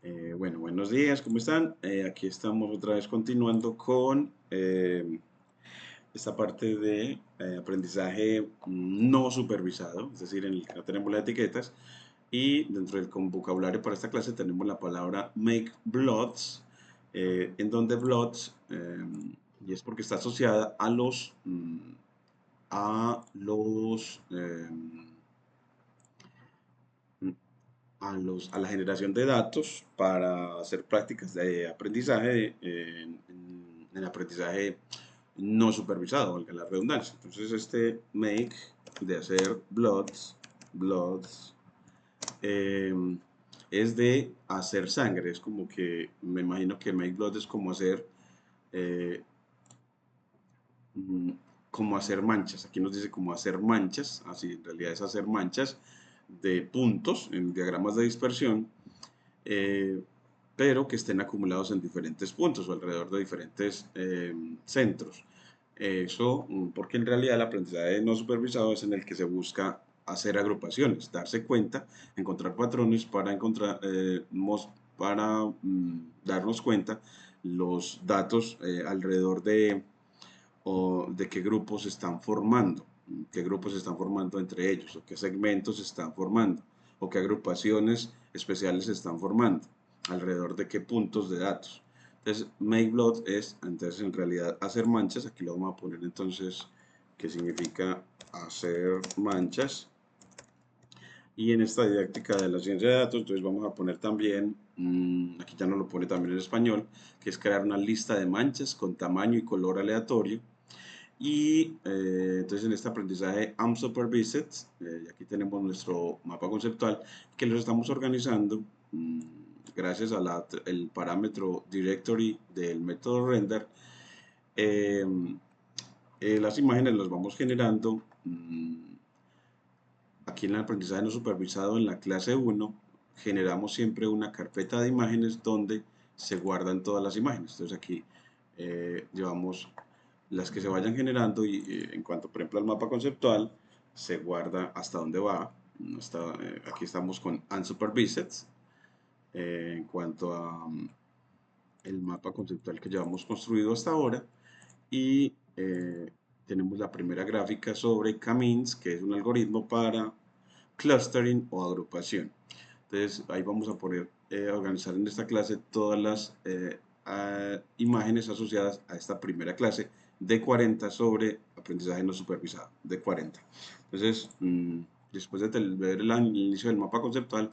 Bueno, buenos días, ¿cómo están? Aquí estamos otra vez continuando con esta parte de aprendizaje no supervisado, es decir, en el que no tenemos las etiquetas. Y dentro del vocabulario para esta clase tenemos la palabra make bloods, en donde bloods, y es porque está asociada a la generación de datos para hacer prácticas de aprendizaje en aprendizaje no supervisado, valga la redundancia. Entonces este make de hacer bloods eh, es de hacer sangre, es como que me imagino que make blood es eh, mm, como hacer manchas. Aquí nos dice como hacer manchas, así en realidad es hacer manchas de puntos en diagramas de dispersión, eh, pero que estén acumulados en diferentes puntos o alrededor de diferentes centros. Eso porque en realidad el aprendizaje no supervisado es en el que se busca hacer agrupaciones, darse cuenta, encontrar patrones para darnos cuenta los datos alrededor de qué grupos se están formando, qué grupos se están formando entre ellos, o qué segmentos se están formando, o qué agrupaciones especiales se están formando, alrededor de qué puntos de datos. Entonces, make blood es, entonces en realidad, hacer manchas. Aquí lo vamos a poner entonces, que significa hacer manchas. Y en esta didáctica de la ciencia de datos, entonces vamos a poner también, aquí ya nos lo pone también en español, que es crear una lista de manchas con tamaño y color aleatorio. Y entonces en este aprendizaje unsupervised, y aquí tenemos nuestro mapa conceptual que los estamos organizando gracias al parámetro directory del método render. eh, las imágenes las vamos generando aquí en el aprendizaje no supervisado en la clase 1. Generamos siempre una carpeta de imágenes donde se guardan todas las imágenes. Entonces aquí llevamos las que se vayan generando y en cuanto por ejemplo al mapa conceptual se guarda hasta dónde va. Aquí estamos con unsupervised en cuanto a el mapa conceptual que llevamos construido hasta ahora. Y tenemos la primera gráfica sobre K-means, que es un algoritmo para clustering o agrupación. Entonces ahí vamos a poder organizar en esta clase todas las imágenes asociadas a esta primera clase de 40 sobre aprendizaje no supervisado, de 40. Entonces, después de ver el inicio del mapa conceptual,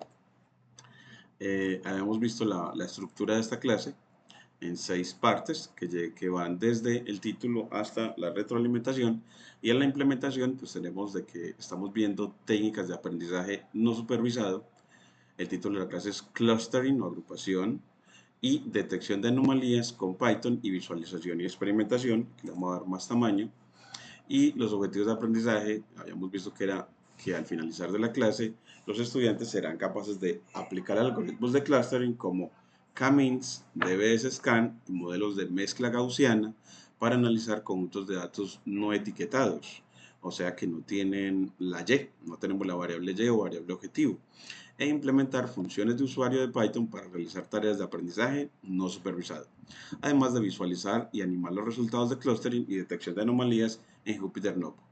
habíamos visto la estructura de esta clase en 6 partes que van desde el título hasta la retroalimentación, y en la implementación pues tenemos de que estamos viendo técnicas de aprendizaje no supervisado. El título de la clase es Clustering o agrupación y detección de anomalías con Python y visualización y experimentación, que le vamos a dar más tamaño. Y los objetivos de aprendizaje, habíamos visto que era que al finalizar de la clase los estudiantes serán capaces de aplicar algoritmos de clustering como K-means, DBS-scan y modelos de mezcla gaussiana para analizar conjuntos de datos no etiquetados, o sea que no tienen la Y, no tenemos la variable Y o variable objetivo, e implementar funciones de usuario de Python para realizar tareas de aprendizaje no supervisado, además de visualizar y animar los resultados de clustering y detección de anomalías en Jupyter Notebook.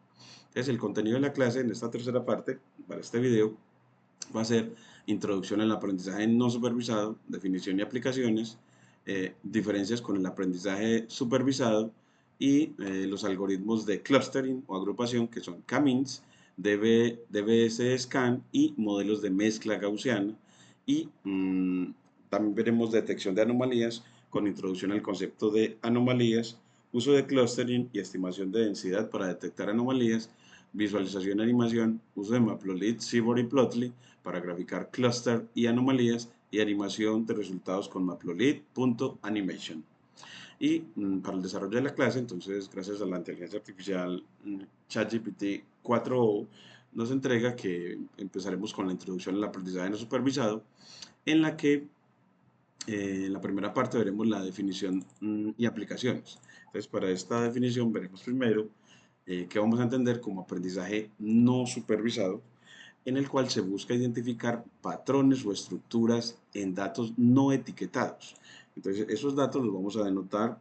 Entonces, el contenido de la clase en esta tercera parte, para este video, va a ser introducción al aprendizaje no supervisado, definición y aplicaciones, diferencias con el aprendizaje supervisado y los algoritmos de clustering o agrupación que son K-means, DBS-scan y modelos de mezcla gaussiana. Y también veremos detección de anomalías con introducción al concepto de anomalías, uso de clustering y estimación de densidad para detectar anomalías, visualización y animación, uso de Matplotlib, Seaborn y Plotly para graficar clúster y anomalías, y animación de resultados con Matplotlib.animation. Y para el desarrollo de la clase, entonces, gracias a la inteligencia artificial ChatGPT 4o, nos entrega que empezaremos con la introducción al aprendizaje no supervisado, en la que en la primera parte veremos la definición y aplicaciones. Entonces, para esta definición veremos primero qué vamos a entender como aprendizaje no supervisado. en el cual se busca identificar patrones o estructuras en datos no etiquetados. Entonces, esos datos los vamos a denotar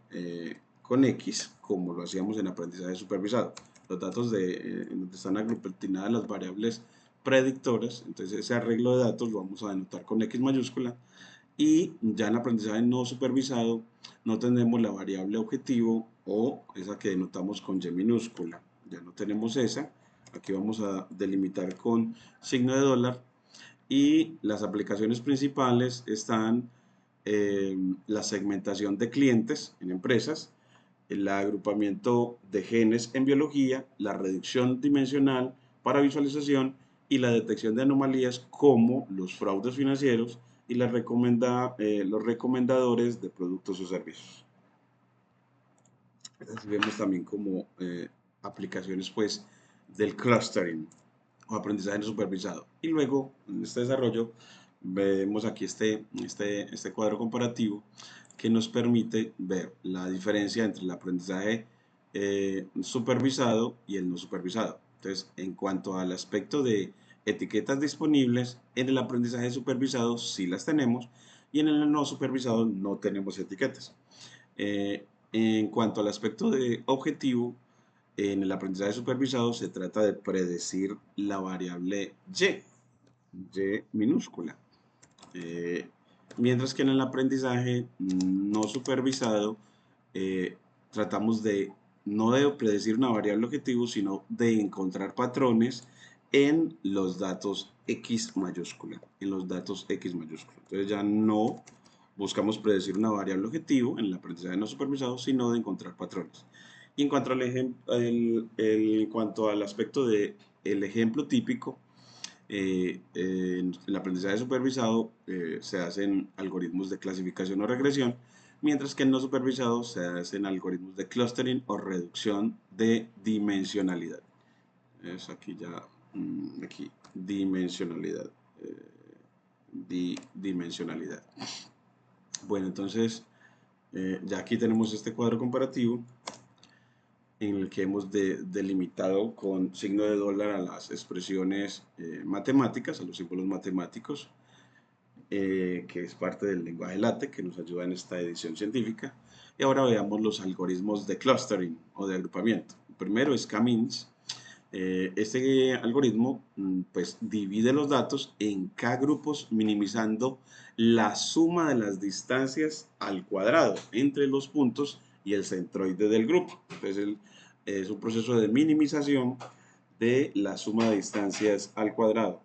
con X, como lo hacíamos en aprendizaje supervisado. Los datos en donde están aglutinadas las variables predictoras, entonces ese arreglo de datos lo vamos a denotar con X mayúscula, y ya en aprendizaje no supervisado no tenemos la variable objetivo o esa que denotamos con Y minúscula. Ya no tenemos esa. Aquí vamos a delimitar con signo de dólar, y las aplicaciones principales están la segmentación de clientes en empresas, el agrupamiento de genes en biología, la reducción dimensional para visualización y la detección de anomalías como los fraudes financieros y los recomendadores de productos o servicios. Así vemos también como aplicaciones pues del clustering o aprendizaje no supervisado. Y luego en este desarrollo vemos aquí este cuadro comparativo que nos permite ver la diferencia entre el aprendizaje supervisado y el no supervisado. Entonces, en cuanto al aspecto de etiquetas disponibles, en el aprendizaje supervisado sí las tenemos y en el no supervisado no tenemos etiquetas. En cuanto al aspecto de objetivo, en el aprendizaje supervisado se trata de predecir la variable Y minúscula. Eh, Mientras que en el aprendizaje no supervisado tratamos de no de predecir una variable objetivo, sino de encontrar patrones en los datos X mayúscula, en los datos X mayúscula. Entonces ya no buscamos predecir una variable objetivo en el aprendizaje no supervisado, sino de encontrar patrones. Y en cuanto en cuanto al aspecto del ejemplo típico, en el aprendizaje supervisado se hacen algoritmos de clasificación o regresión, mientras que en no supervisado se hacen algoritmos de clustering o reducción de dimensionalidad. Es aquí ya, aquí, dimensionalidad. Dimensionalidad. Bueno, entonces ya aquí tenemos este cuadro comparativo en el que hemos delimitado con signo de dólar a las expresiones matemáticas, a los símbolos matemáticos, que es parte del lenguaje LaTeX que nos ayuda en esta edición científica. Y ahora veamos los algoritmos de clustering o de agrupamiento. El primero es K-means. Este algoritmo pues divide los datos en K grupos, minimizando la suma de las distancias al cuadrado entre los puntos y el centroide del grupo. Entonces es un proceso de minimización de la suma de distancias al cuadrado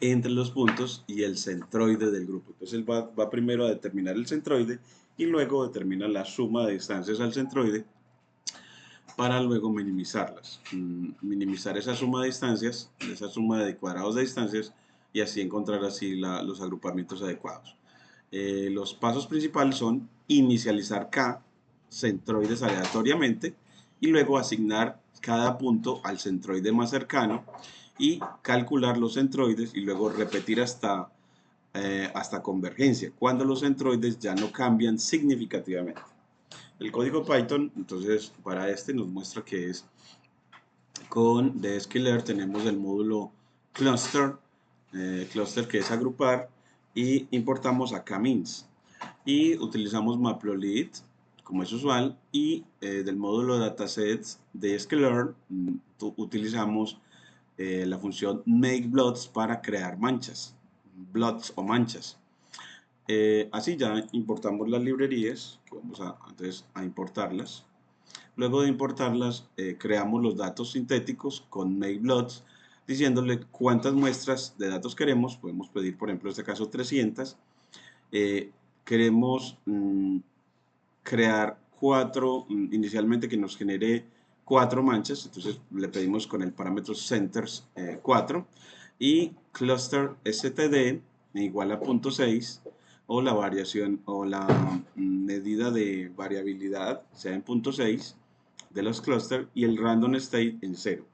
entre los puntos y el centroide del grupo. Entonces él va primero a determinar el centroide y luego determina la suma de distancias al centroide para luego minimizarlas. Minimizar esa suma de distancias, esa suma de cuadrados de distancias, y así encontrar así los agrupamientos adecuados. Los pasos principales son inicializar K centroides aleatoriamente y luego asignar cada punto al centroide más cercano y calcular los centroides y luego repetir hasta convergencia, cuando los centroides ya no cambian significativamente. El código Python, entonces, para este nos muestra que es con dsklearn tenemos el módulo cluster, cluster que es agrupar, y importamos a K-means. Y utilizamos matplotlib, como es usual, y del módulo datasets de sklearn utilizamos la función makeBlots para crear manchas, blots o manchas. Así ya importamos las librerías, que vamos entonces a importarlas. Luego de importarlas, creamos los datos sintéticos con makeBlots, diciéndole cuántas muestras de datos queremos. Podemos pedir, por ejemplo, en este caso 300. Queremos crear inicialmente que nos genere 4 manchas, entonces le pedimos con el parámetro centers 4 y cluster std igual a 0.6, o la variación o la medida de variabilidad sea en 0.6 de los clusters y el random state en 0.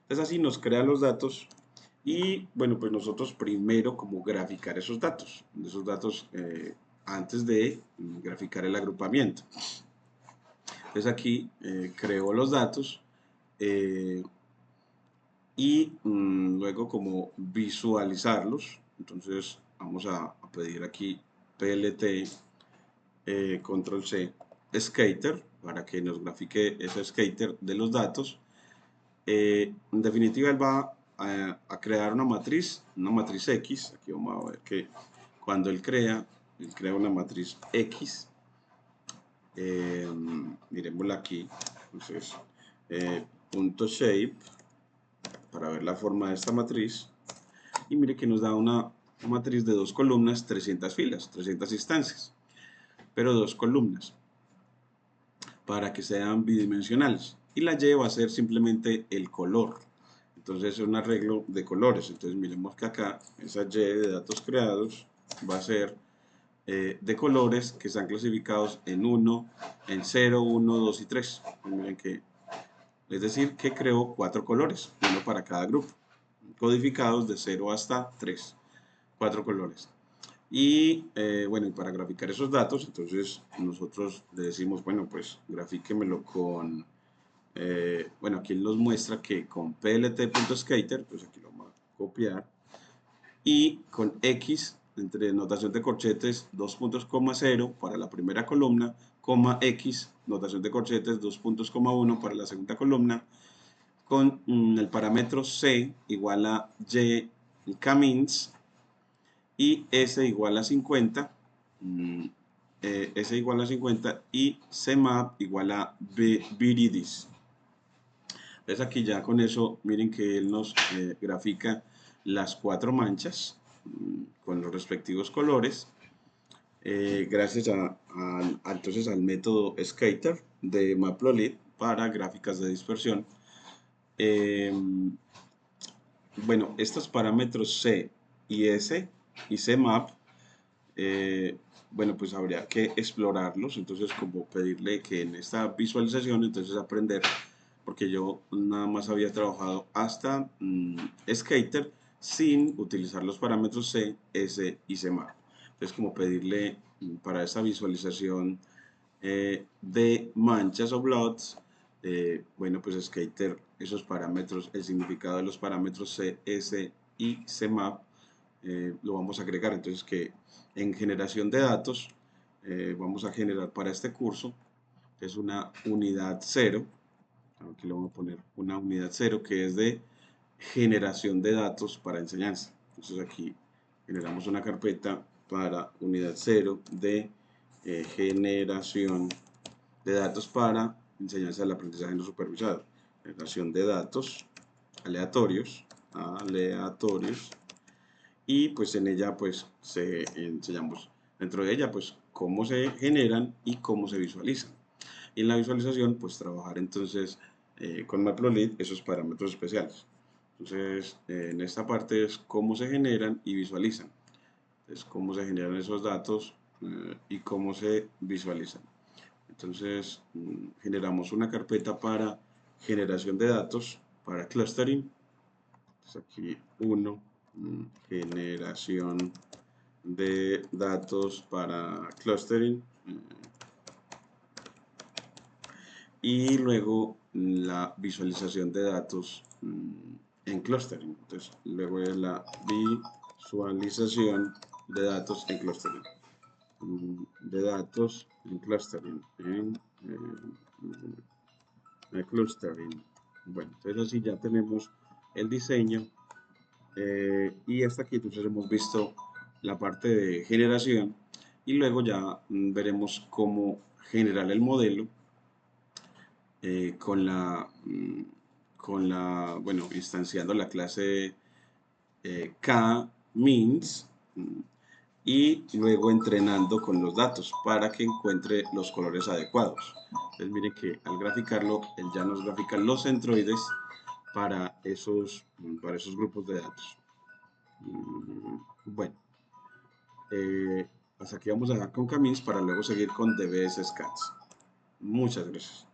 Entonces así nos crea los datos y bueno, pues nosotros primero como graficar esos datos antes de graficar el agrupamiento. Entonces aquí creo los datos, y luego como visualizarlos. Entonces vamos a pedir aquí PLT control C skater para que nos grafique ese skater de los datos. En definitiva, él va a crear una matriz X. Aquí vamos a ver que cuando él crea una matriz X. Miremosla aquí. Entonces, punto shape para ver la forma de esta matriz. Y mire que nos da una matriz de 2 columnas, 300 filas, 300 instancias, pero 2 columnas para que sean bidimensionales. Y la Y va a ser simplemente el color. Entonces es un arreglo de colores. Entonces miremos que acá esa Y de datos creados va a ser de colores que están clasificados en 1, en 0, 1, 2 y 3. Miren que, es decir, que creó 4 colores, uno para cada grupo, codificados de 0 hasta 3, 4 colores. Y bueno, y para graficar esos datos, entonces nosotros le decimos, bueno, pues grafíquemelo con, bueno, aquí él nos muestra que con plt.skater, pues aquí lo vamos a copiar, y con X, entre notación de corchetes, 2 puntos, coma 0 para la primera columna, coma X, notación de corchetes, 2 puntos, coma 1 para la segunda columna, con el parámetro C igual a Y Camins y S igual a 50, S igual a 50 y CMAP igual a Viridis. Entonces aquí ya con eso, miren que él nos grafica las 4 manchas con los respectivos colores, gracias entonces al método Skater de Matplotlib para gráficas de dispersión. Bueno, estos parámetros C y S y CMAP, bueno, pues habría que explorarlos. Entonces, como pedirle que en esta visualización, entonces aprender, porque yo nada más había trabajado hasta Skater sin utilizar los parámetros C, S y CMAP. Entonces, como pedirle para esta visualización de manchas o blots, bueno, pues Skater, esos parámetros, el significado de los parámetros C, S y CMAP, lo vamos a agregar. Entonces que en generación de datos vamos a generar para este curso, que es una unidad 0, aquí le vamos a poner una unidad 0 que es de generación de datos para enseñanza. Entonces aquí generamos una carpeta para unidad 0 de generación de datos para enseñanza del aprendizaje no supervisado. Generación de datos aleatorios, y pues en ella pues enseñamos dentro de ella pues cómo se generan y cómo se visualizan. Y en la visualización pues trabajar entonces con Matplotlib esos parámetros especiales. Entonces en esta parte es cómo se generan y visualizan. Entonces cómo se generan esos datos y cómo se visualizan. Entonces generamos una carpeta para generación de datos para clustering. Entonces aquí generación de datos para clustering, y luego la visualización de datos en clustering. Entonces luego es la visualización de datos en clustering, clustering. Bueno, entonces así ya tenemos el diseño. Y hasta aquí entonces hemos visto la parte de generación y luego ya veremos cómo generar el modelo bueno, instanciando la clase K-means y luego entrenando con los datos para que encuentre los colores adecuados. Entonces miren que al graficarlo, él ya nos grafica los centroides para esos grupos de datos. Bueno, hasta aquí vamos a dejar con Camins para luego seguir con DBS Scans. Muchas gracias.